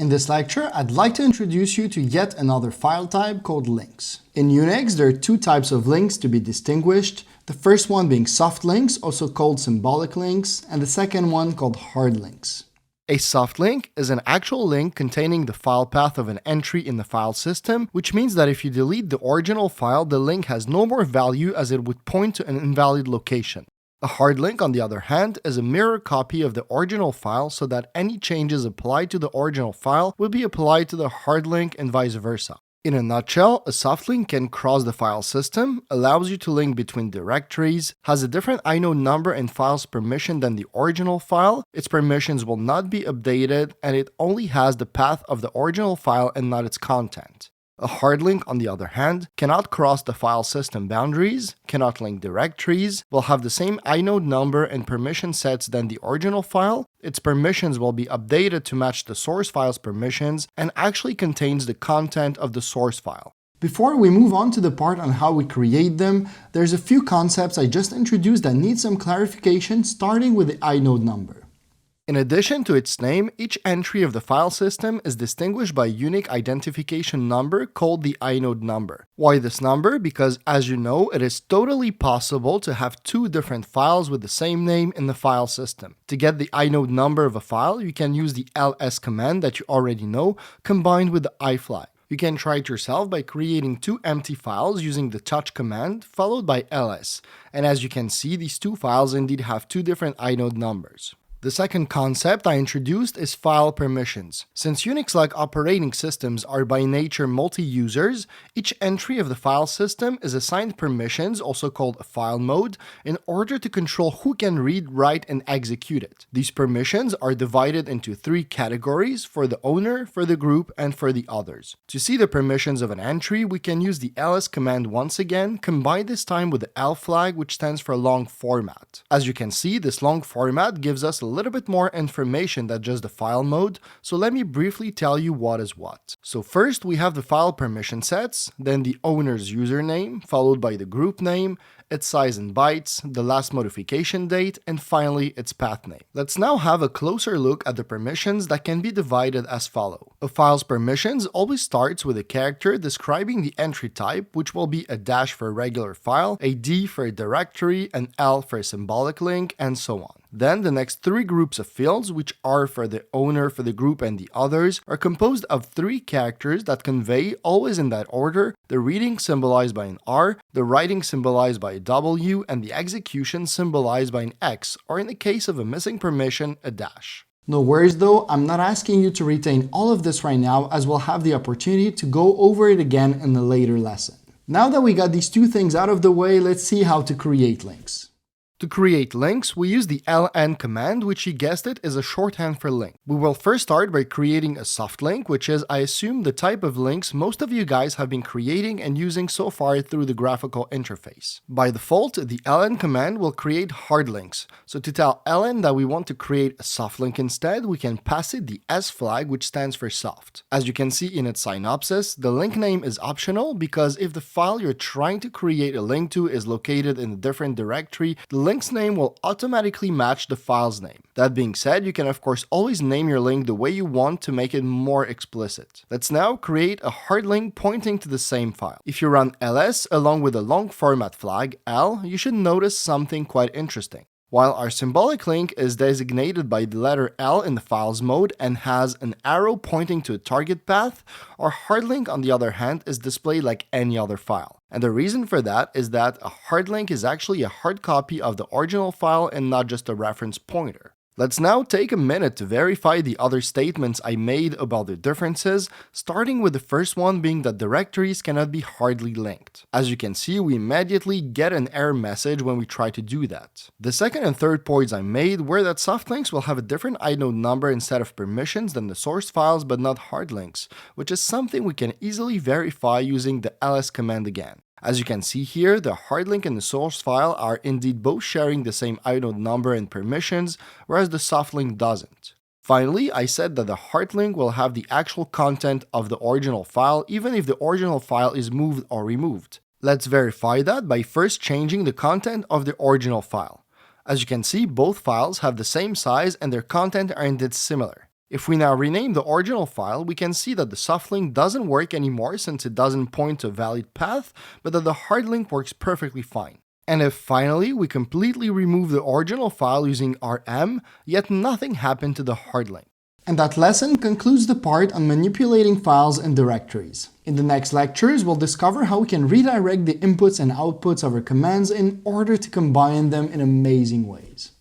In this lecture, I'd like to introduce you to yet another file type called links. In Unix, there are two types of links to be distinguished, the first one being soft links, also called symbolic links, and the second one called hard links. A soft link is an actual link containing the file path of an entry in the file system, which means that if you delete the original file, the link has no more value as it would point to an invalid location. A hard link, on the other hand, is a mirror copy of the original file so that any changes applied to the original file will be applied to the hard link and vice versa. In a nutshell, a soft link can cross the file system, allows you to link between directories, has a different inode number and file's permission than the original file, its permissions will not be updated, and it only has the path of the original file and not its content. A hard link, on the other hand, cannot cross the file system boundaries, cannot link directories, will have the same inode number and permission sets than the original file, its permissions will be updated to match the source file's permissions, and actually contains the content of the source file. Before we move on to the part on how we create them, there's a few concepts I just introduced that need some clarification, starting with the inode number. In addition to its name, each entry of the file system is distinguished by a unique identification number called the inode number. Why this number? Because, as you know, it is totally possible to have two different files with the same name in the file system. To get the inode number of a file, you can use the ls command that you already know, combined with the I flag. You can try it yourself by creating two empty files using the touch command, followed by ls. And as you can see, these two files indeed have two different inode numbers. The second concept I introduced is file permissions. Since Unix-like operating systems are by nature multi-users, each entry of the file system is assigned permissions, also called a file mode, in order to control who can read, write, and execute it. These permissions are divided into three categories: for the owner, for the group, and for the others. To see the permissions of an entry, we can use the ls command once again, combined this time with the L flag, which stands for long format. As you can see, this long format gives us a little bit more information than just the file mode, so let me briefly tell you what is what. So first we have the file permission sets, then the owner's username, followed by the group name, its size in bytes, the last modification date, and finally its path name. Let's now have a closer look at the permissions that can be divided as follows. A file's permissions always starts with a character describing the entry type, which will be a dash for a regular file, a D for a directory, an L for a symbolic link, and so on. Then the next three groups of fields, which are for the owner, for the group, and the others, are composed of three characters that convey, always in that order, the reading symbolized by an R, the writing symbolized by a W, and the execution symbolized by an X, or in the case of a missing permission, a dash. No worries though, I'm not asking you to retain all of this right now, as we'll have the opportunity to go over it again in a later lesson. Now that we got these two things out of the way, let's see how to create links. To create links, we use the ln command, which you guessed it is a shorthand for link. We will first start by creating a soft link, which is, I assume, the type of links most of you guys have been creating and using so far through the graphical interface. By default, the ln command will create hard links. So to tell ln that we want to create a soft link instead, we can pass it the s flag, which stands for soft. As you can see in its synopsis, the link name is optional because if the file you're trying to create a link to is located in a different directory, the link's name will automatically match the file's name. That being said, you can of course always name your link the way you want to make it more explicit. Let's now create a hard link pointing to the same file. If you run ls along with the long format flag L, you should notice something quite interesting. While our symbolic link is designated by the letter L in the files mode and has an arrow pointing to a target path, our hard link, on the other hand, is displayed like any other file. And the reason for that is that a hard link is actually a hard copy of the original file and not just a reference pointer. Let's now take a minute to verify the other statements I made about the differences, starting with the first one being that directories cannot be hardly linked. As you can see, we immediately get an error message when we try to do that. The second and third points I made were that soft links will have a different inode number instead of permissions than the source files, but not hard links, which is something we can easily verify using the ls command again. As you can see here, the hard link and the source file are indeed both sharing the same inode number and permissions, whereas the soft link doesn't. Finally, I said that the hard link will have the actual content of the original file, even if the original file is moved or removed. Let's verify that by first changing the content of the original file. As you can see, both files have the same size and their content are indeed similar. If we now rename the original file, we can see that the soft link doesn't work anymore since it doesn't point to a valid path, but that the hard link works perfectly fine. And if finally we completely remove the original file using rm, yet nothing happened to the hard link. And that lesson concludes the part on manipulating files and directories. In the next lectures, we'll discover how we can redirect the inputs and outputs of our commands in order to combine them in amazing ways.